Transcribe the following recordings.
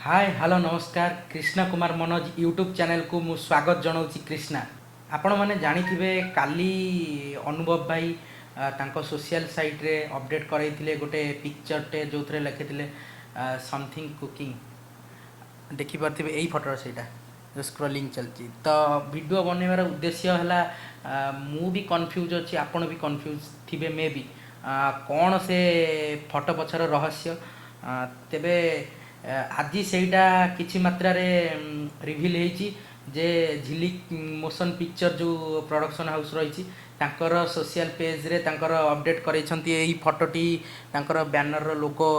Hi hello नमस्कार Krishna Kumar Manoj YouTube channel को मु स्वागत जनाऊँगी कृष्णा। आपण मैंने जानिथिबे काली अनुभव भाई तांको सोशल साइट रे अपडेट कराइथिले गोटे पिक्चरटे जो थे लिखिथिले समथिंग कुकिंग देखि पार्थिबे एई फोटो सेटा जो स्क्रॉलिंग चलची तो वीडियो बनैबार उद्देश्य है मु भी कंफ्यूज अच्छी आपण भी कंफ्यूज थिबे मे भी कौन से फोटो पछर रहस्य तेबे आज सेटा किछि मात्रा रे रिवील हेची जे झिलिक मोशन पिक्चर जो प्रोडक्शन हाउस रही तांकर सोशल पेज रे तांकर अपडेट करैछंती एई फोटोटी तांकर बैनर रो लोगो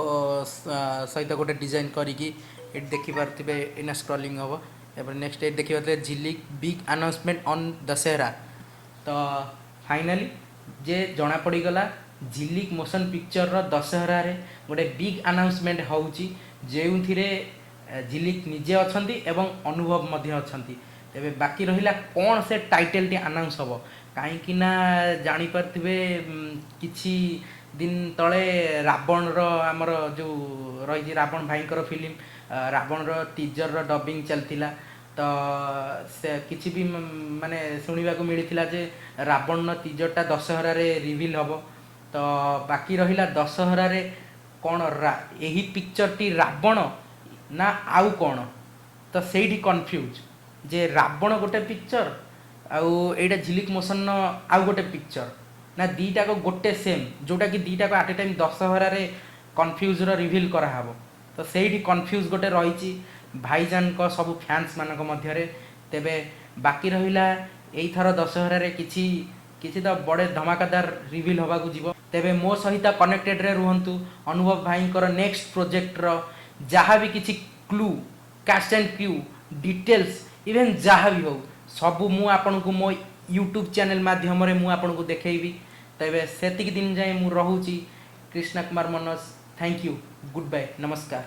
सहित गोटे डिजाइन करिकी एट देखि पारथिबे इन स्क्रॉलिंग हबो एपर नेक्स्ट एट देखि पारथिबे Jhilik big announcement on Dussehra. तो फाइनली जे जना पड़ी गला झिलिक मोशन पिक्चर रो दशहरा रे गोटे बिग अनाउंसमेंट होउची जेउथिरे झिलिक निजे अछंती एवं अनुभव मध्य अछंती। तेबे बाकी रहिला कौन से टाइटल टी अनाउंस हबो कहीं ना जानी पारथिबे किछि दिन तले रावण रो आमर जो रही रावण भाईकर फिल्म रावण रो टीजर रो डबिंग चलतिला तो से किछि भी माने सुनिबा को मिलिथिला जे रावण नो टीजरटा दशहरा रे रिवील हबो। तो बाकी रहिला दशहरा रे कौन यही पिक्चर टी रावण ना आउ कौन तो सेठी कन्फ्यूज जे रावण गोटे पिक्चर आउ एटा झिलिक मोशन आउ गोटे पिक्चर ना दीटा को गोटे सेम जोटा कि दीटा को आट ए टाइम दशहरा रे कन्फ्यूज रिवील कराहब। तो सेठी कन्फ्यूज गोटे रही भाईजान को सब फैंस मानक मध्य तेबे बाकी रहिला एई थर दशहरा रे किछि किछि तो बड़े धमाकादार रिवील होगा जीव तेबे मो सहित कनेक्टेड रे रुहंतु अनुभव भाई नेक्स्ट प्रोजेक्ट रो जहाँ भी किछि क्लू कास्ट एंड क्यू डिटेल्स इवेन जहाँ भी हो सबू मु आपन को मो यूट्यूब चैनल माध्यम रे मु आपन को देखेबी। तेबे सेतिक दिन जाए मु रहूची Krishna Kumar Manoj. Thank you goodbye नमस्कार।